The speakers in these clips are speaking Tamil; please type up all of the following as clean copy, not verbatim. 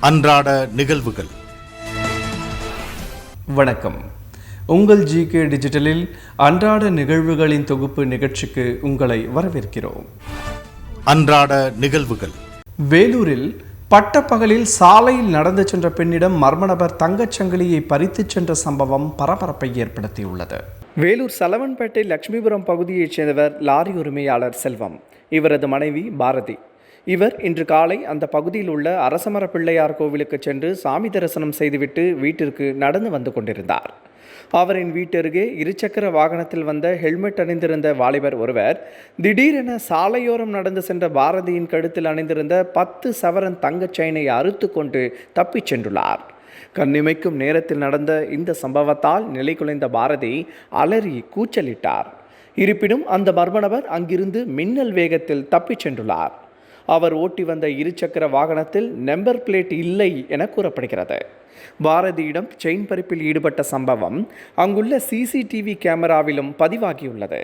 அன்றாட நிகழ்வுகள். வணக்கம். உங்கள் ஜிகே டிஜிட்டலில் அன்றாட நிகழ்வுகளின் தொகுப்பு நிகழ்ச்சிக்கு உங்களை வரவேற்கிறோம். அன்றாட நிகழ்வுகள். வேலூரில் பட்டப்பகலில் சாலையில் நடந்து சென்ற பெண்ணிடம் மர்ம நபர் தங்கச்சங்கிலியை பறித்துச் சென்ற சம்பவம் பரபரப்பை ஏற்படுத்தியுள்ளது. வேலூர் சலவன்பேட்டை லட்சுமிபுரம் பகுதியைச் சேர்ந்தவர் லாரி உரிமையாளர் செல்வம். இவரது மனைவி பாரதி. இவர் இன்று காலை அந்த பகுதியில் உள்ள அரசமர பிள்ளையார் கோவிலுக்கு சென்று சாமி தரிசனம் செய்துவிட்டு வீட்டிற்கு நடந்து வந்து கொண்டிருந்தார். அவரின் வீட்டருகே இருசக்கர வாகனத்தில் வந்த ஹெல்மெட் அணிந்திருந்த வாலிபர் ஒருவர் திடீரென சாலையோரம் நடந்து சென்ற பாரதியின் கழுத்தில் அணிந்திருந்த 10 சவரன் தங்கச் செயினை அறுத்து கொண்டு தப்பிச் சென்றுள்ளார். கண்ணிமைக்கும் நேரத்தில் நடந்த இந்த சம்பவத்தால் நிலை குலைந்த பாரதி அலறி கூச்சலிட்டார். இருப்பினும் அந்த மர்ம நபர் அங்கிருந்து மின்னல் வேகத்தில் தப்பிச் சென்றுள்ளார். அவர் ஓட்டி வந்த இருசக்கர வாகனத்தில் நம்பர் பிளேட் இல்லை என கூறப்படுகிறது. பாரதியிடம் செயின் பறிப்பில் ஈடுபட்ட சம்பவம் அங்குள்ள சிசிடிவி கேமராவிலும் பதிவாகியுள்ளது.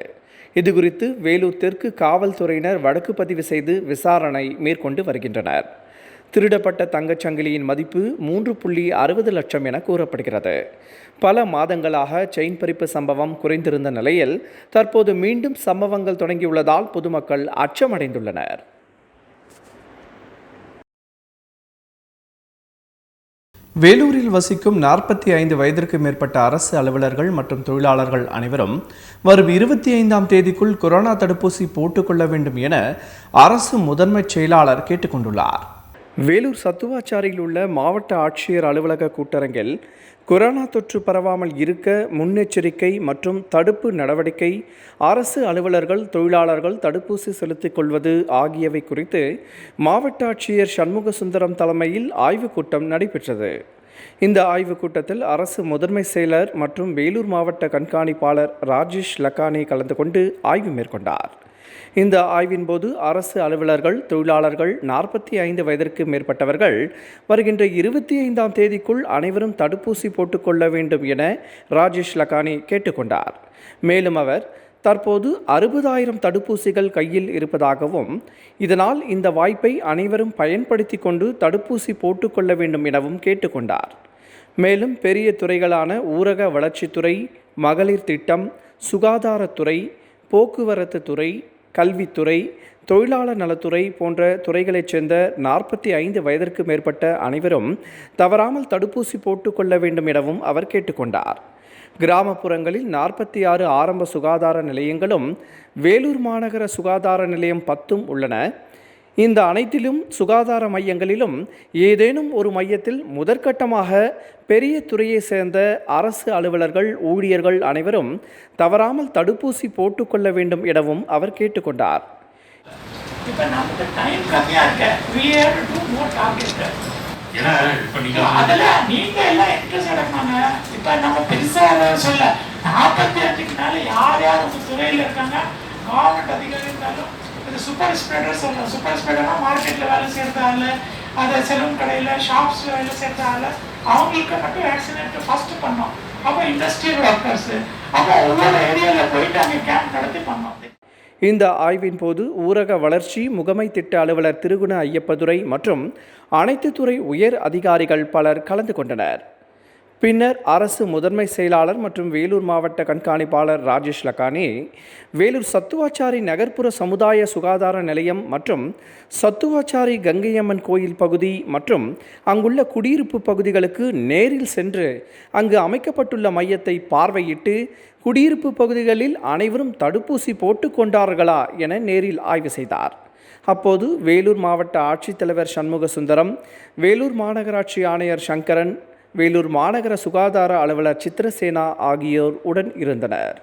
இதுகுறித்து வேலூர் தெற்கு காவல்துறையினர் வழக்கு பதிவு செய்து விசாரணை மேற்கொண்டு வருகின்றனர். திருடப்பட்ட தங்கச்சங்கிலியின் மதிப்பு 3.60 லட்சம் என கூறப்படுகிறது. பல மாதங்களாக செயின் பறிப்பு சம்பவம் குறைந்திருந்த நிலையில் தற்போது மீண்டும் சம்பவங்கள் தொடங்கியுள்ளதால் பொதுமக்கள் அச்சமடைந்துள்ளனர். வேலூரில் வசிக்கும் 45 வயதிற்கு மேற்பட்ட அரசு அலுவலர்கள் மற்றும் தொழிலாளர்கள் அனைவரும் வரும் 25ஆம் தேதிக்குள் கொரோனா தடுப்பூசி போட்டுக்கொள்ள வேண்டும் என அரசு முதன்மை செயலாளர் கேட்டுக்கொண்டுள்ளார். வேலூர் சத்துவாச்சாரியில் உள்ள மாவட்ட ஆட்சியர் அலுவலக கூட்டரங்கில் கொரோனா தொற்று பரவாமல் இருக்க முன்னெச்சரிக்கை மற்றும் தடுப்பு நடவடிக்கை, அரசு அலுவலர்கள் தொழிலாளர்கள் தடுப்பூசி செலுத்திக் கொள்வது ஆகியவை குறித்து மாவட்ட ஆட்சியர் சண்முக சுந்தரம் தலைமையில் ஆய்வுக் கூட்டம் நடைபெற்றது. இந்த ஆய்வுக் கூட்டத்தில் அரசு முதன்மை செயலர் மற்றும் வேலூர் மாவட்ட கண்காணிப்பாளர் ராஜேஷ் லக்கானி கலந்து கொண்டு ஆய்வு மேற்கொண்டார். இந்த ஆய்வின் போது அரசு அலுவலர்கள் தொழிலாளர்கள் 45 வயதிற்கு மேற்பட்டவர்கள் வருகின்ற 25ஆம் தேதிக்குள் அனைவரும் தடுப்பூசி போட்டுக்கொள்ள வேண்டும் என ராஜேஷ் லக்கானி கேட்டுக்கொண்டார். மேலும் அவர் தற்போது 60,000 தடுப்பூசிகள் கையில் இருப்பதாகவும் இதனால் இந்த வாய்ப்பை அனைவரும் பயன்படுத்தி கொண்டு தடுப்பூசி போட்டுக்கொள்ள வேண்டும் எனவும் கேட்டுக்கொண்டார். மேலும் பெரிய துறைகளான ஊரக வளர்ச்சித்துறை, மகளிர் திட்டம், சுகாதாரத்துறை, போக்குவரத்து துறை, கல்வித்துறை, தொழிலாளர் நலத்துறை போன்ற துறைகளைச் சேர்ந்த 45 வயதிற்கு மேற்பட்ட அனைவரும் தவறாமல் தடுப்பூசி போட்டுக்கொள்ள வேண்டும் எனவும் அவர் கேட்டுக்கொண்டார். கிராமப்புறங்களில் 46 ஆரம்ப சுகாதார நிலையங்களும் வேலூர் மாநகர சுகாதார நிலையம் 10 உள்ளன. இந்த அனைத்திலும் சுகாதார மையங்களிலும் ஏதேனும் ஒரு மையத்தில் முதற்கட்டமாக பெரிய துறையை சேர்ந்த அரசு அலுவலர்கள் ஊழியர்கள் அனைவரும் தவறாமல் தடுப்பூசி போட்டுக்கொள்ள வேண்டும் எனவும் அவர் கேட்டுக்கொண்டார். இது சூப்பர் ஸ்ப்ரெடர் சொல்லலாம். சூப்பர் ஸ்ப்ரெடர்னா மார்க்கெட்டில் வேலை செய்கிறதால, அதை செலூன் கடையில் ஷாப்ஸ் வேலை செய்கிறதால அவங்களுக்கு மட்டும் வேக்சினேட் ஃபஸ்ட்டு பண்ணோம். அப்போ இண்டஸ்ட்ரியல் ஒர்க்கர்ஸு அப்போ ஒவ்வொரு ஏரியாவில் போயிட்டு அங்கே கேம்ப் நடத்தி பண்ணோம். இந்த ஆய்வின் போது ஊரக வளர்ச்சி முகமை திட்ட அலுவலர் திருகுண ஐயப்பதுரை மற்றும் அனைத்து துறை உயர் அதிகாரிகள் பலர் கலந்து கொண்டனர். பின்னர் அரசு முதன்மை செயலாளர் மற்றும் வேலூர் மாவட்ட கண்காணிப்பாளர் ராஜேஷ் லக்கானி வேலூர் சத்துவாச்சாரி நகர்ப்புற சமுதாய சுகாதார நிலையம் மற்றும் சத்துவாச்சாரி கங்கையம்மன் கோயில் பகுதி மற்றும் அங்குள்ள குடியிருப்பு பகுதிகளுக்கு நேரில் சென்று அங்கு அமைக்கப்பட்டுள்ள மையத்தை பார்வையிட்டு குடியிருப்பு பகுதிகளில் அனைவரும் தடுப்பூசி போட்டுக்கொண்டார்களா என நேரில் ஆய்வு செய்தார். அப்போது வேலூர் மாவட்ட ஆட்சித்தலைவர் சண்முக சுந்தரம், வேலூர் மாநகராட்சி ஆணையர் சங்கரன், வேலூர் மாநகர சுகாதார அலுவலர் சித்திரசேனா ஆகியோர் உடன் இருந்தனர்.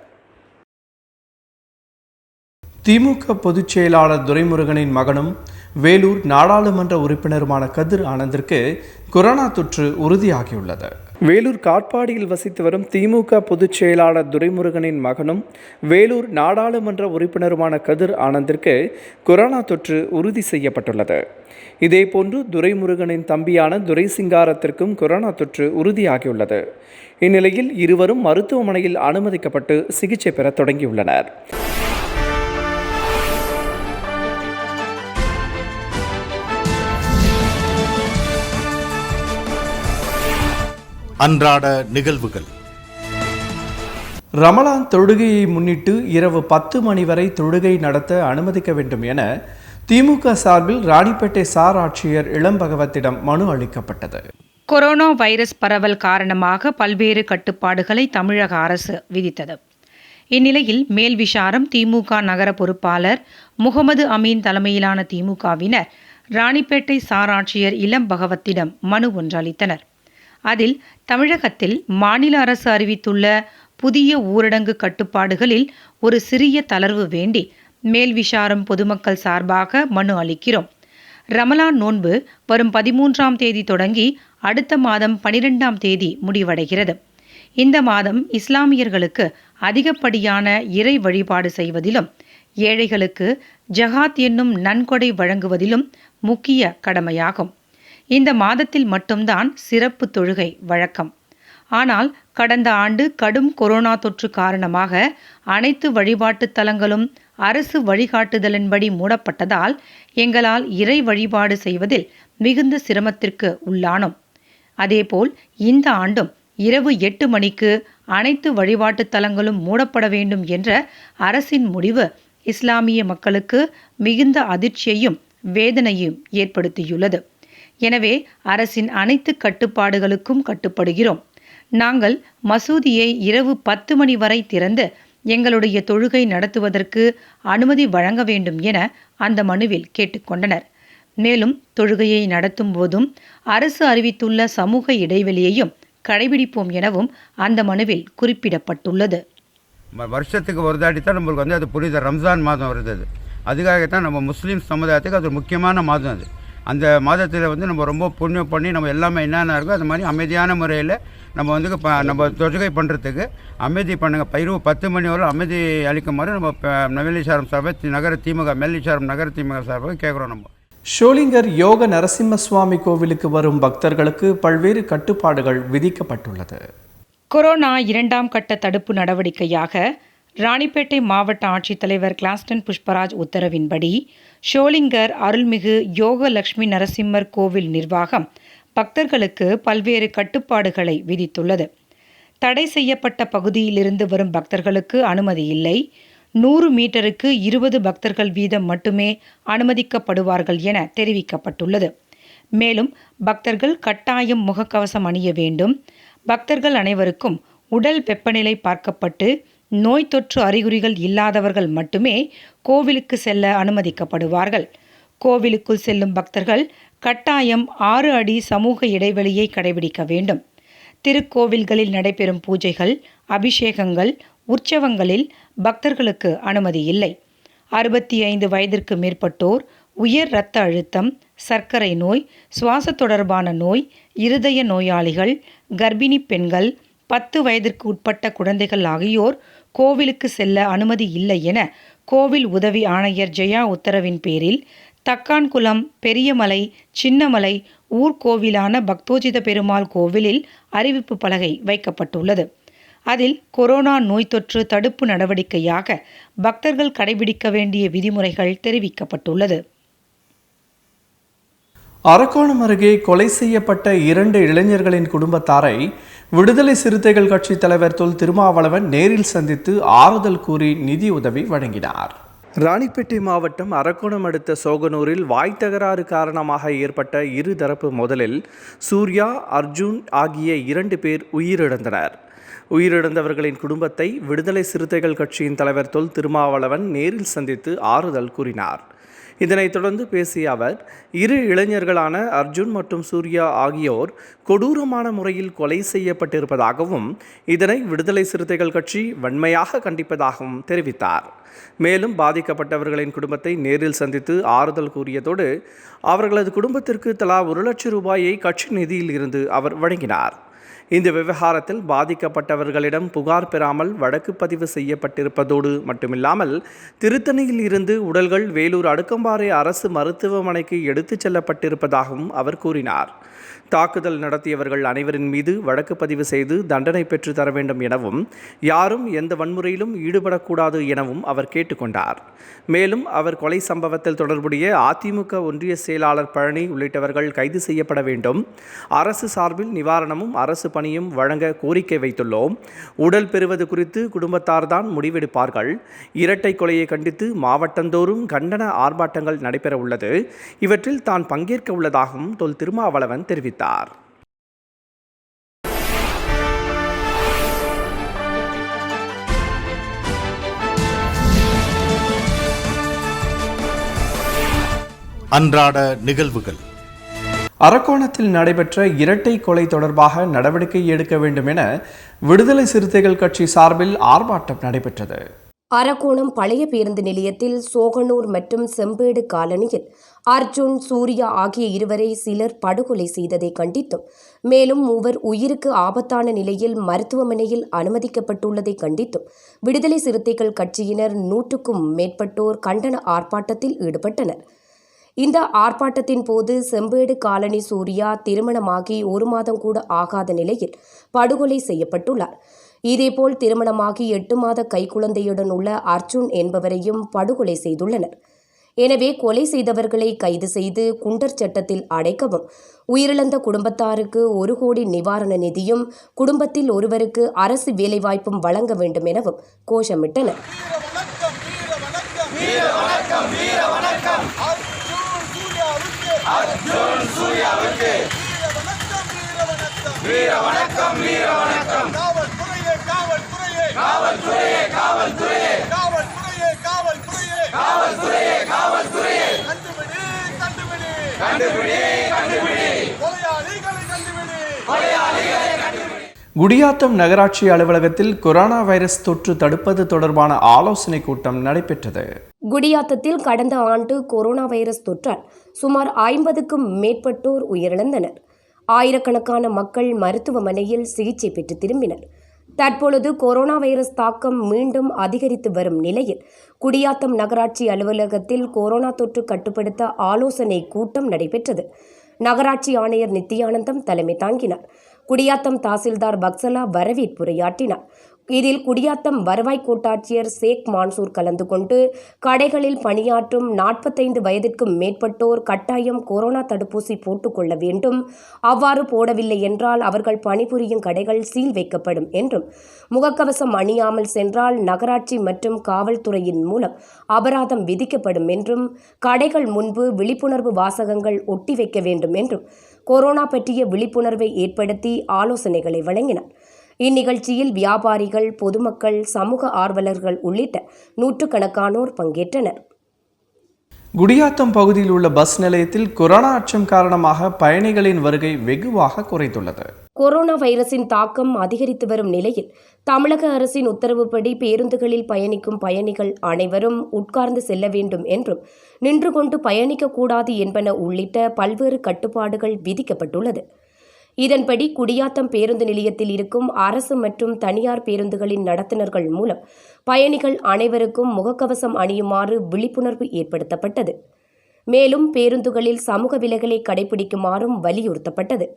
திமுக பொதுச் செயலாளர் துரைமுருகனின் மகனும் வேலூர் நாடாளுமன்ற உறுப்பினருமான கதிர் ஆனந்திற்கு கொரோனா தொற்று உறுதியாகியுள்ளது. வேலூர் காட்பாடியில் வசித்து வரும் திமுக பொதுச் செயலாளர் துரைமுருகனின் மகனும் வேலூர் நாடாளுமன்ற உறுப்பினருமான கதிர் ஆனந்திற்கு கொரோனா தொற்று உறுதி செய்யப்பட்டுள்ளது. இதேபோன்று துரைமுருகனின் தம்பியான துரைசிங்காரத்திற்கும் கொரோனா தொற்று உறுதியாகியுள்ளது. இந்நிலையில் இருவரும் மருத்துவமனையில் அனுமதிக்கப்பட்டு சிகிச்சை பெற தொடங்கியுள்ளனர். அன்றாட நிகழ்வுகள். ரமலான் தொழுகையை முன்னிட்டு இரவு 10 மணி வரை தொழுகை நடத்த அனுமதிக்க வேண்டும் என திமுக சார்பில் ராணிப்பேட்டை சார் ஆட்சியர் இளம்பகவத்திடம் மனு அளிக்கப்பட்டது. கொரோனா வைரஸ் பரவல் காரணமாக பல்வேறு கட்டுப்பாடுகளை தமிழக அரசு விதித்தது. இந்நிலையில் மேல்விசாரம் திமுக நகர பொறுப்பாளர் முகமது அமீன் தலைமையிலான திமுகவினர் ராணிப்பேட்டை சார் ஆட்சியர் இளம்பகவத்திடம் மனு ஒன்று அளித்தனர். அதில் தமிழகத்தில் மாநில அரசு அறிவித்துள்ள புதிய ஊரடங்கு கட்டுப்பாடுகளில் ஒரு சிறிய தளர்வு வேண்டி மேல்விசாரம் பொதுமக்கள் சார்பாக மனு அளிக்கிறோம். ரமலான் நோன்பு வரும் 13ஆம் தேதி தொடங்கி அடுத்த மாதம் 12ஆம் தேதி முடிவடைகிறது. இந்த மாதம் இஸ்லாமியர்களுக்கு அதிகப்படியான இறை வழிபாடு செய்வதிலும் ஏழைகளுக்கு ஜகாத் என்னும் நன்கொடை வழங்குவதிலும் முக்கிய கடமையாகும். இந்த மாதத்தில் மட்டும்தான் சிறப்பு தொழுகை வழக்கம். ஆனால் கடந்த ஆண்டு கடும் கொரோனா தொற்று காரணமாக அனைத்து வழிபாட்டு தலங்களும் அரசு வழிகாட்டுதலின்படி மூடப்பட்டதால் எங்களால் இறை வழிபாடு செய்வதில் மிகுந்த சிரமத்திற்கு உள்ளானோம். அதேபோல் இந்த ஆண்டும் இரவு 8 மணிக்கு அனைத்து வழிபாட்டு தலங்களும் மூடப்பட வேண்டும் என்ற அரசின் முடிவு இஸ்லாமிய மக்களுக்கு மிகுந்த அதிர்ச்சியையும் வேதனையும் ஏற்படுத்தியுள்ளது. எனவே அரசின் அனைத்து கட்டுப்பாடுகளுக்கும் கட்டுப்படுகிறோம். நாங்கள் மசூதியை இரவு 10 மணி வரை திறந்து எங்களுடைய தொழுகை நடத்துவதற்கு அனுமதி வழங்க வேண்டும் என அந்த மனுவில் கேட்டுக்கொண்டனர். மேலும் தொழுகையை நடத்தும் போதும் அரசு அறிவித்துள்ள சமூக இடைவெளியையும் கடைபிடிப்போம் எனவும் அந்த மனுவில் குறிப்பிடப்பட்டுள்ளது. வருஷத்துக்கு ஒரு தாட்டி தான் நம்மளுக்கு அது புனித ரம்ஜான் மாதம் வருது. அதுக்காகத்தான் நம்ம முஸ்லீம் சமுதாயத்துக்கு அது ஒரு முக்கியமான மாதம். அது அந்த மாதத்தில் நம்ம ரொம்ப புண்ணியம் பண்ணி நம்ம எல்லாமே என்னென்ன இருக்கோ அது மாதிரி அமைதியான முறையில் நம்ம நம்ம தொழுகை பண்ணுறதுக்கு அமைதி பண்ணுங்கள். இரவு 10 மணி வரை அமைதி அளிக்குமாறு நம்ம மேல்விசாரம் சார்பாக மேல்விசாரம் நகர திமுக சார்பாக கேட்குறோம். நம்ம ஷோலிங்கர் யோக நரசிம்ம சுவாமி கோவிலுக்கு வரும் பக்தர்களுக்கு பல்வேறு கட்டுப்பாடுகள் விதிக்கப்பட்டுள்ளது. கொரோனா 2ஆம் கட்ட தடுப்பு நடவடிக்கையாக ராணிப்பேட்டை மாவட்ட ஆட்சித்தலைவர் கிளாஸ்டன் புஷ்பராஜ் உத்தரவின்படி ஷோலிங்கர் அருள்மிகு யோக லட்சுமி நரசிம்மர் கோவில் நிர்வாகம் பக்தர்களுக்கு பல்வேறு கட்டுப்பாடுகளை விதித்துள்ளது. தடை செய்யப்பட்ட பகுதியிலிருந்து வரும் பக்தர்களுக்கு அனுமதி இல்லை. 100 மீட்டருக்கு 20 பக்தர்கள் வீதம் மட்டுமே அனுமதிக்கப்படுவார்கள் என தெரிவிக்கப்பட்டுள்ளது. மேலும் பக்தர்கள் கட்டாயம் முகக்கவசம் அணிய வேண்டும். பக்தர்கள் அனைவருக்கும் உடல் வெப்பநிலை பார்க்கப்பட்டு நோய் தொற்று அறிகுறிகள் இல்லாதவர்கள் மட்டுமே கோவிலுக்கு செல்ல அனுமதிக்கப்படுவார்கள். கோவிலுக்குள் செல்லும் பக்தர்கள் கட்டாயம் 6 அடி சமூக இடைவெளியை கடைபிடிக்க வேண்டும். திருக்கோவில்களில் நடைபெறும் பூஜைகள், அபிஷேகங்கள், உற்சவங்களில் பக்தர்களுக்கு அனுமதி இல்லை. 65 வயதிற்கு மேற்பட்டோர், உயர் இரத்த அழுத்தம், சர்க்கரை நோய், சுவாச தொடர்பான நோய், இருதய நோயாளிகள், கர்ப்பிணி பெண்கள், 10 வயதிற்கு உட்பட்ட குழந்தைகள் ஆகியோர் கோவிலுக்கு செல்ல அனுமதி இல்லை என கோவில் உதவி ஆணையர் ஜெயா உத்தரவின் பேரில் தக்கான்குளம், பெரியமலை, சின்னமலை ஊர்கோவிலான பக்தோஜித பெருமாள் கோவிலில் அறிவிப்பு பலகை வைக்கப்பட்டுள்ளது. அதில் கொரோனா நோய் தொற்று தடுப்பு நடவடிக்கையாக பக்தர்கள் கடைபிடிக்க வேண்டிய விதிமுறைகள் தெரிவிக்கப்பட்டுள்ளது. அரக்கோணம் அருகே கொலை செய்யப்பட்ட 2 இளைஞர்களின் குடும்பத்தாரை விடுதலை சிறுத்தைகள் கட்சி தலைவர் தொல் திருமாவளவன் நேரில் சந்தித்து ஆறுதல் கூறி நிதியுதவி வழங்கினார். ராணிப்பேட்டை மாவட்டம் அரக்கோணம் அடுத்த சோகனூரில் வாய் தகராறு காரணமாக ஏற்பட்ட இருதரப்பு மோதலில் சூர்யா, அர்ஜுன் ஆகிய 2 பேர் உயிரிழந்தனர். உயிரிழந்தவர்களின் குடும்பத்தை விடுதலை சிறுத்தைகள் கட்சியின் தலைவர் தொல் திருமாவளவன் நேரில் சந்தித்து ஆறுதல் கூறினார். இதனைத் தொடர்ந்து பேசிய அவர், 2 இளைஞர்களான அர்ஜுன் மற்றும் சூர்யா ஆகியோர் கொடூரமான முறையில் கொலை செய்யப்பட்டிருப்பதாகவும் இதனை விடுதலை சிறுத்தைகள் கட்சி வன்மையாக கண்டிப்பதாகவும் தெரிவித்தார். மேலும் பாதிக்கப்பட்டவர்களின் குடும்பத்தை நேரில் சந்தித்து ஆறுதல் கூறியதோடு அவர்களது குடும்பத்திற்கு தலா 1 லட்சம் ரூபாயை கட்சி நிதியில் இருந்து அவர் வழங்கினார். இந்த விவகாரத்தில் பாதிக்கப்பட்டவர்களிடம் புகார் பெறாமல் வழக்கு பதிவு செய்யப்பட்டிருப்பதோடு மட்டுமில்லாமல் திருத்தணியில் இருந்து உடல்கள் வேலூர் அடுக்கம்பாறை அரசு மருத்துவமனைக்கு எடுத்துச் செல்லப்பட்டிருப்பதாகவும் அவர் கூறினார். தாக்குதல் நடத்தியவர்கள் அனைவரின் மீது வழக்கு பதிவு செய்து தண்டனை பெற்று தர வேண்டும் எனவும் யாரும் எந்த வன்முறையிலும் ஈடுபடக்கூடாது எனவும் அவர் கேட்டுக்கொண்டார். மேலும் அவர் கொலை சம்பவத்தில் தொடர்புடைய அதிமுக ஒன்றிய செயலாளர் பழனி உள்ளிட்டவர்கள் கைது செய்யப்பட வேண்டும். அரசு சார்பில் நிவாரணமும் அரசு பணியும் வழங்க கோரிக்கை வைத்துள்ளோம். உடல் பெறுவது குறித்து குடும்பத்தார்தான் முடிவெடுப்பார்கள். இரட்டை கொலையை கண்டித்து மாவட்டந்தோறும் கண்டன ஆர்ப்பாட்டங்கள் நடைபெற உள்ளது. இவற்றில் தான் பங்கேற்க உள்ளதாகவும் தொல் திருமாவளவன் தெரிவித்தார். அன்றாட நிகழ்வுகள். அரக்கோணத்தில் நடைபெற்ற இரட்டை கொலை தொடர்பாக நடவடிக்கை எடுக்க வேண்டும் என விடுதலை சிறுத்தைகள் கட்சி சார்பில் ஆர்ப்பாட்டம் நடைபெற்றது. அரக்கோணம் பழைய பேருந்து நிலையத்தில் சோகனூர் மற்றும் செம்பேடு காலனியில் அர்ஜுன், சூர்யா ஆகிய இருவரை சிலர் படுகொலை செய்ததை கண்டித்தும், மேலும் மூவர் உயிருக்கு ஆபத்தான நிலையில் மருத்துவமனையில் அனுமதிக்கப்பட்டுள்ளதை கண்டித்தும் விடுதலை சிறுத்தைகள் கட்சியினர் 100க்கும் மேற்பட்டோர் கண்டன ஆர்ப்பாட்டத்தில் ஈடுபட்டனர். இந்த ஆர்ப்பாட்டத்தின் போது செம்பேடு காலனி சூர்யா திருமணமாகி 1 மாதம் கூட ஆகாத நிலையில் படுகொலை செய்யப்பட்டுள்ளார். இதேபோல் திருமணமாகி 8 மாத கைக்குழந்தையுடன் உள்ள அர்ஜுன் என்பவரையும் படுகொலை செய்துள்ளனர். எனவே கொலை செய்தவர்களை கைது செய்து குண்டர் சட்டத்தில் அடைக்கவும், உயிரிழந்த குடும்பத்தாருக்கு 1 கோடி நிவாரண நிதியும், குடும்பத்தில் ஒருவருக்கு அரசு வேலைவாய்ப்பும் வழங்க வேண்டும் எனவும் கோஷமிட்டனர். குடியாத்தம் நகராட்சி அலுவலகத்தில் கொரோனா வைரஸ் தொற்று தடுப்பது தொடர்பான ஆலோசனை கூட்டம் நடைபெற்றது. குடியாத்தத்தில் கடந்த ஆண்டு கொரோனா வைரஸ் தொற்றால் சுமார் 50க்கும் மேற்பட்டோர் உயிரிழந்தனர். ஆயிரக்கணக்கான மக்கள் மருத்துவமனையில் சிகிச்சை பெற்று திரும்பினர். தற்பொழுது கொரோனா வைரஸ் தாக்கம் மீண்டும் அதிகரித்து வரும் நிலையில் குடியாத்தம் நகராட்சி அலுவலகத்தில் கொரோனா தொற்று கட்டுப்படுத்த ஆலோசனை கூட்டம் நடைபெற்றது. நகராட்சி ஆணையர் நித்யானந்தம் தலைமை தாங்கினார். குடியாத்தம் தாசில்தார் பக்சலா வரவேற்புரையாற்றினார். இதில் குடியாத்தம் வருவாய் கோட்டாட்சியர் ஷேக் மான்சூர் கலந்து கொண்டு கடைகளில் பணியாற்றும் 45 வயதிற்கும் மேற்பட்டோர் கட்டாயம் கொரோனா தடுப்பூசி போட்டுக்கொள்ள வேண்டும், அவ்வாறு போடவில்லை என்றால் அவர்கள் பணிபுரியும் கடைகள் சீல் வைக்கப்படும் என்றும், முகக்கவசம் அணியாமல் சென்றால் நகராட்சி மற்றும் காவல்துறையின் மூலம் அபராதம் விதிக்கப்படும் என்றும், கடைகள் முன்பு விழிப்புணர்வு வாசகங்கள் ஒட்டி வைக்க வேண்டும் என்றும் கொரோனா பற்றிய விழிப்புணர்வை ஏற்படுத்தி ஆலோசனைகளை வழங்கினார். இந்நிகழ்ச்சியில் வியாபாரிகள், பொதுமக்கள், சமூக ஆர்வலர்கள் உள்ளிட்ட 100கணக்கானோர் பங்கேற்றனர். குடியாத்தம் பகுதியில் உள்ள பஸ் நிலையத்தில் கொரோனா அச்சம் காரணமாக பயணிகளின் வருகை வெகுவாக குறைந்துள்ளது. கொரோனா வைரஸின் தாக்கம் அதிகரித்து வரும் நிலையில் தமிழக அரசின் உத்தரவுப்படி பேருந்துகளில் பயணிக்கும் பயணிகள் அனைவரும் உட்கார்ந்து செல்ல வேண்டும் என்றும், நின்று கொண்டு பயணிக்கக்கூடாது என்பன உள்ளிட்ட பல்வேறு கட்டுப்பாடுகள் விதிக்கப்பட்டுள்ளது. இதன்படி குடியாத்தம் பேருந்து நிலையத்தில் இருக்கும் அரசு மற்றும் தனியார் பேருந்துகளின் நடத்துனர்கள் மூலம் பயணிகள் அனைவருக்கும் முகக்கவசம் அணியுமாறு விழிப்புணர்வு ஏற்படுத்தப்பட்டது. மேலும் பேருந்துகளில் சமூக விலகலை கடைபிடிக்குமாறும் வலியுறுத்தப்பட்டது.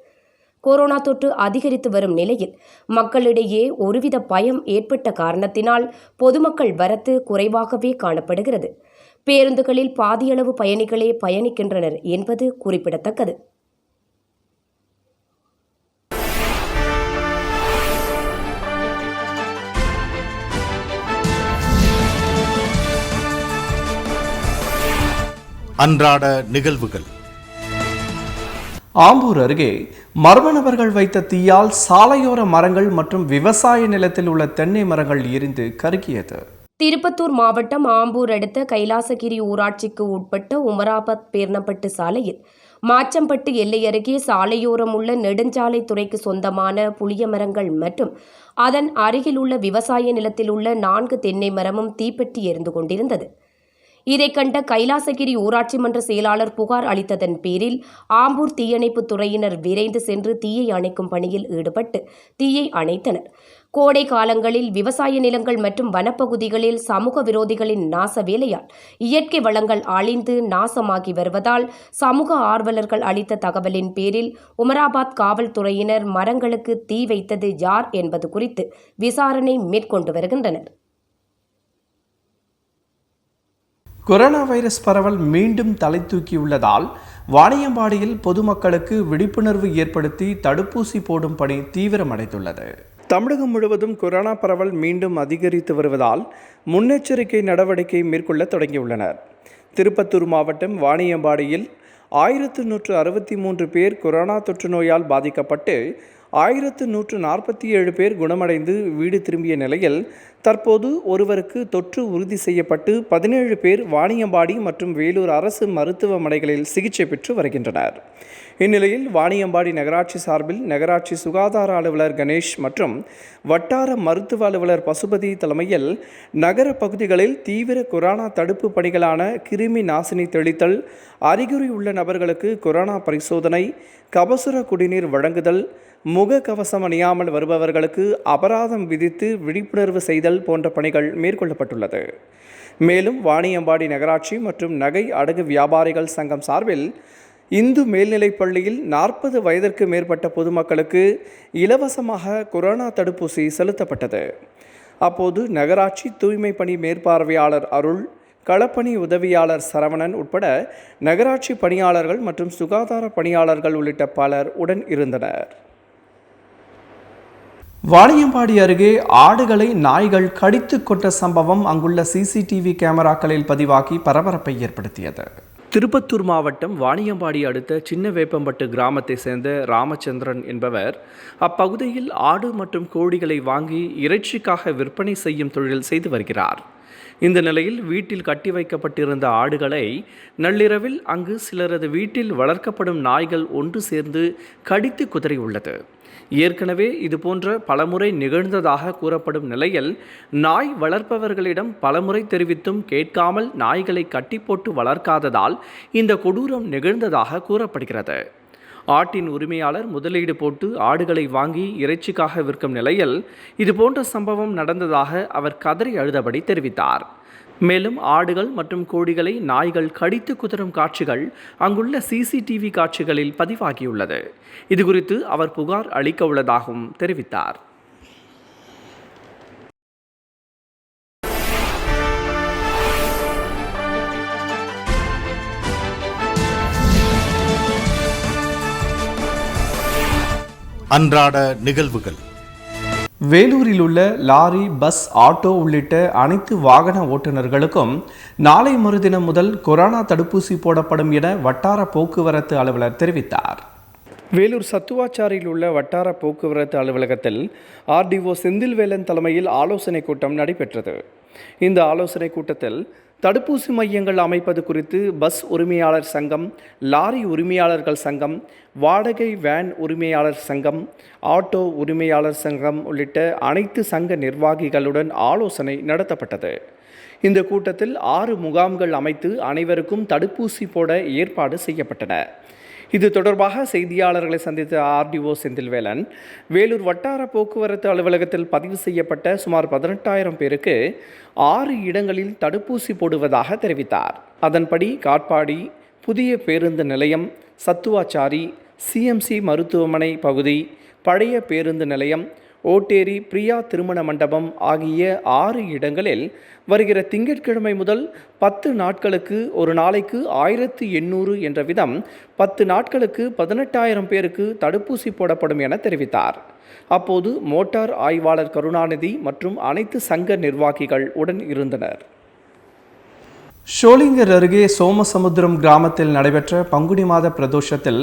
கொரோனா தொற்று அதிகரித்து வரும் நிலையில் மக்களிடையே ஒருவித பயம் ஏற்பட்ட காரணத்தினால் பொதுமக்கள் வரத்து குறைவாகவே காணப்படுகிறது. பேருந்துகளில் பாதியளவு பயணிகளே பயணிக்கின்றனர் என்பது குறிப்பிடத்தக்கது. அன்றாட நிகழ்வுகள். ஆம்பூர் அருகே மர்ம நபர்கள் வைத்த தீயால் சாலையோர மரங்கள் மற்றும் விவசாய நிலத்தில் உள்ள தென்னை மரங்கள் எரிந்து கருகியது. திருப்பத்தூர் மாவட்டம் ஆம்பூர் அடுத்த கைலாசகிரி ஊராட்சிக்கு உட்பட்ட உமராபாத் பேர்ணப்பட்டு சாலையில் மாச்சம்பட்டு எல்லை அருகே சாலையோரம் உள்ள நெடுஞ்சாலை துறைக்கு சொந்தமான புளிய மரங்கள் மற்றும் அதன் அருகில் உள்ள விவசாய நிலத்தில் உள்ள 4 தென்னை மரமும் தீப்பற்றி எரிந்து கொண்டிருந்தது. இதை கண்ட கைலாசகிரி ஊராட்சி மன்ற செயலாளர் புகார் அளித்ததன் பேரில் ஆம்பூர் தீயணைப்பு துறையினர் விரைந்து சென்று தீயை அணைக்கும் பணியில் ஈடுபட்டு தீயை அணைத்தனர். கோடை காலங்களில் விவசாய நிலங்கள் மற்றும் வனப்பகுதிகளில் சமூக விரோதிகளின் நாச வேலையால் இயற்கை வளங்கள் அழிந்து நாசமாகி வருவதால் சமூக ஆர்வலர்கள் அளித்த தகவலின் பேரில் உமராபாத் காவல்துறையினர் மரங்களுக்கு தீ வைத்தது யார் என்பது குறித்து விசாரணை மேற்கொண்டு வருகின்றனர். கொரோனா வைரஸ் பரவல் மீண்டும் தலை தூக்கியுள்ளதால் வாணியம்பாடியில் பொதுமக்களுக்கு விழிப்புணர்வு ஏற்படுத்தி தடுப்பூசி போடும் பணி தீவிரமடைந்துள்ளது. தமிழகம் முழுவதும் கொரோனா பரவல் மீண்டும் அதிகரித்து வருவதால் முன்னெச்சரிக்கை நடவடிக்கை மேற்கொள்ள தொடங்கியுள்ளனர். திருப்பத்தூர் மாவட்டம் வாணியம்பாடியில் 1163 பேர் கொரோனா தொற்று நோயால் பாதிக்கப்பட்டு 1147 பேர் குணமடைந்து வீடு திரும்பிய நிலையில் தற்போது ஒருவருக்கு தொற்று உறுதி செய்யப்பட்டு 17 பேர் வாணியம்பாடி மற்றும் வேலூர் அரசு மருத்துவமனைகளில் சிகிச்சை பெற்று வருகின்றனர். இந்நிலையில் வாணியம்பாடி நகராட்சி சார்பில் நகராட்சி சுகாதார அலுவலர் கணேஷ் மற்றும் வட்டார மருத்துவ அலுவலர் பசுபதி தலைமையில் நகர பகுதிகளில் தீவிர கொரோனா தடுப்பு பணிகளான கிருமி நாசினி தெளித்தல், அறிகுறி உள்ள நபர்களுக்கு கொரோனா பரிசோதனை, கபசுர குடிநீர் வழங்குதல், முக கவசம் அணியாமல் வருபவர்களுக்கு அபராதம் விதித்து விழிப்புணர்வு செய்தல் போன்ற பணிகள் மேற்கொள்ளப்பட்டுள்ளது. மேலும் வாணியம்பாடி நகராட்சி மற்றும் நகை அடகு வியாபாரிகள் சங்கம் சார்பில் இந்து மேல்நிலைப் பள்ளியில் 40 வயதிற்கு மேற்பட்ட பொதுமக்களுக்கு இலவசமாக கொரோனா தடுப்பூசி செலுத்தப்பட்டது. அப்போது நகராட்சி தூய்மை பணி மேற்பார்வையாளர் அருள், களப்பணி உதவியாளர் சரவணன் உட்பட நகராட்சி பணியாளர்கள் மற்றும் சுகாதார பணியாளர்கள் உள்ளிட்ட பலர் உடன் இருந்தனர். வாணியம்பாடி அருகே ஆடுகளை நாய்கள் கடித்து கொண்ட சம்பவம் அங்குள்ள சிசிடிவி கேமராக்களில் பதிவாகி பரபரப்பை ஏற்படுத்தியது. திருப்பத்தூர் மாவட்டம் வாணியம்பாடி அடுத்த சின்ன வேப்பம்பட்டு கிராமத்தை சேர்ந்த ராமச்சந்திரன் என்பவர் அப்பகுதியில் ஆடு மற்றும் கோழிகளை வாங்கி இறைச்சிக்காக விற்பனை செய்யும் தொழில் செய்து வருகிறார். இந்த நிலையில் வீட்டில் கட்டி வைக்கப்பட்டிருந்த ஆடுகளை நள்ளிரவில் அங்கு சிலரது வீட்டில் வளர்க்கப்படும் நாய்கள் ஒன்று சேர்ந்து கடித்து குதறியுள்ளது. ஏற்கனவே இதுபோன்ற பலமுறை நிகழ்ந்ததாக கூறப்படும் நிலையில் நாய் வளர்ப்பவர்களிடம் பலமுறை தெரிவித்தும் கேட்காமல் நாய்களை கட்டி போட்டு வளர்க்காததால் இந்த கொடூரம் நிகழ்ந்ததாக கூறப்படுகிறது. ஆட்டின் உரிமையாளர் முதலீடு போட்டு ஆடுகளை வாங்கி இறைச்சிக்காக விற்கும் நிலையில் இதுபோன்ற சம்பவம் நடந்ததாக அவர் கதறி அழுதபடி தெரிவித்தார். மேலும் ஆடுகள் மற்றும் கோழிகளை நாய்கள் கடித்து குதறும் காட்சிகள் அங்குள்ள சிசிடிவி காட்சிகளில் பதிவாகியுள்ளது. இதுகுறித்து அவர் புகார் அளிக்க உள்ளதாகவும் தெரிவித்தார். அன்றாட நிகழ்வுகள். வேலூரில் உள்ள லாரி, பஸ், ஆட்டோ உள்ளிட்ட அனைத்து வாகன ஓட்டுநர்களுக்கும் நாளை மறுதினம் முதல் கொரோனா தடுப்பூசி போடப்படும் என வட்டார போக்குவரத்து அலுவலர் தெரிவித்தார். வேலூர் சத்துவாச்சாரியில் உள்ள வட்டார போக்குவரத்து அலுவலகத்தில் ஆர்டிஓ செந்தில்வேலன் தலைமையில் ஆலோசனை கூட்டம் நடைபெற்றது. இந்த ஆலோசனை கூட்டத்தில் தடுப்பூசி மையங்கள் அமைப்பது குறித்து பஸ் உரிமையாளர் சங்கம், லாரி உரிமையாளர்கள் சங்கம், வாடகை வேன் உரிமையாளர் சங்கம், ஆட்டோ உரிமையாளர் சங்கம் உள்ளிட்ட அனைத்து சங்க நிர்வாகிகளுடன் ஆலோசனை நடத்தப்பட்டது. இந்த கூட்டத்தில் 6 முகாம்கள் அமைத்து அனைவருக்கும் தடுப்பூசி போட ஏற்பாடு செய்யப்பட்டன. இது தொடர்பாக செய்தியாளர்களை சந்தித்த ஆர்டிஓ செந்தில்வேலன், வேலூர் வட்டார போக்குவரத்து அலுவலகத்தில் பதிவு செய்யப்பட்ட சுமார் 18,000 பேருக்கு 6 இடங்களில் தடுப்பூசி போடுவதாக தெரிவித்தார். அதன்படி காட்பாடி, புதிய பேருந்து நிலையம், சத்துவாச்சாரி, சிஎம்சி மருத்துவமனை பகுதி, பழைய பேருந்து நிலையம், ஓட்டேரி பிரியா திருமண மண்டபம் ஆகிய 6 இடங்களில் வருகிற திங்கட்கிழமை முதல் 10 நாட்களுக்கு ஒரு நாளைக்கு 1800 என்ற விதம் 10 நாட்களுக்கு 18,000 பேருக்கு தடுப்பூசி போடப்படும் என தெரிவித்தார். அப்போது மோட்டார் ஆய்வாளர் கருணாநிதி மற்றும் அனைத்து சங்க நிர்வாகிகள் உடன் இருந்தனர். ஷோலிங்கர் அருகே சோமசமுத்திரம் கிராமத்தில் நடைபெற்ற பங்குனி மாத பிரதோஷத்தில்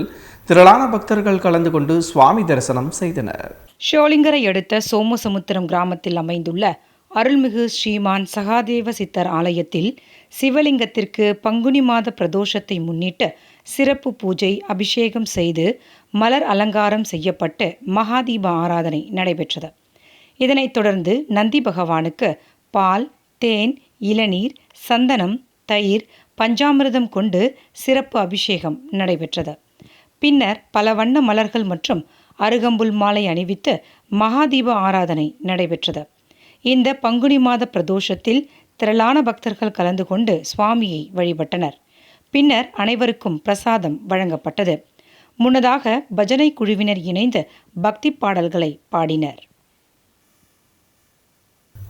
திரளான பக்தர்கள் கலந்து கொண்டு சுவாமி தரிசனம் செய்தனர். ஷோலிங்கரை அடுத்த சோமசமுத்திரம் கிராமத்தில் அமைந்துள்ள அருள்மிகு ஸ்ரீமான் சகாதேவ சித்தர் ஆலயத்தில் சிவலிங்கத்திற்கு பங்குனி மாத பிரதோஷத்தை முன்னிட்டு சிறப்பு பூஜை, அபிஷேகம் செய்து மலர் அலங்காரம் செய்யப்பட்டு மகாதீப ஆராதனை நடைபெற்றது. இதனைத் தொடர்ந்து நந்தி பகவானுக்கு பால், தேன், இளநீர், சந்தனம், தயிர், பஞ்சாமிர்தம் கொண்டு சிறப்பு அபிஷேகம் நடைபெற்றது. பின்னர் பல வண்ண மலர்கள் மற்றும் அருகம்புல் மாலை அணிவித்து மகாதீப ஆராதனை நடைபெற்றது. இந்த பங்குனி மாத பிரதோஷத்தில் திரளான பக்தர்கள் கலந்து கொண்டு சுவாமியை வழிபட்டனர். பின்னர் அனைவருக்கும் பிரசாதம் வழங்கப்பட்டது. முன்னதாக பஜனை குழுவினர் இணைந்து பக்தி பாடல்களை பாடினர்.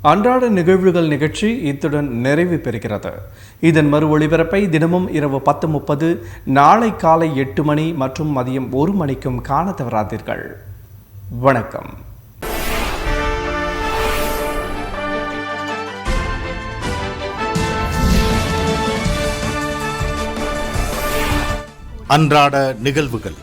அன்றாட நிகழ்வுகள் நிகழ்ச்சி இத்துடன் நிறைவு பெறுகிறது. இதன் மறு ஒளிபரப்பை தினமும் இரவு 10:30, நாளை காலை 8 மணி மற்றும் மதியம் 1 மணிக்கும் காண தவறாதீர்கள். வணக்கம். அன்றாட நிகழ்வுகள்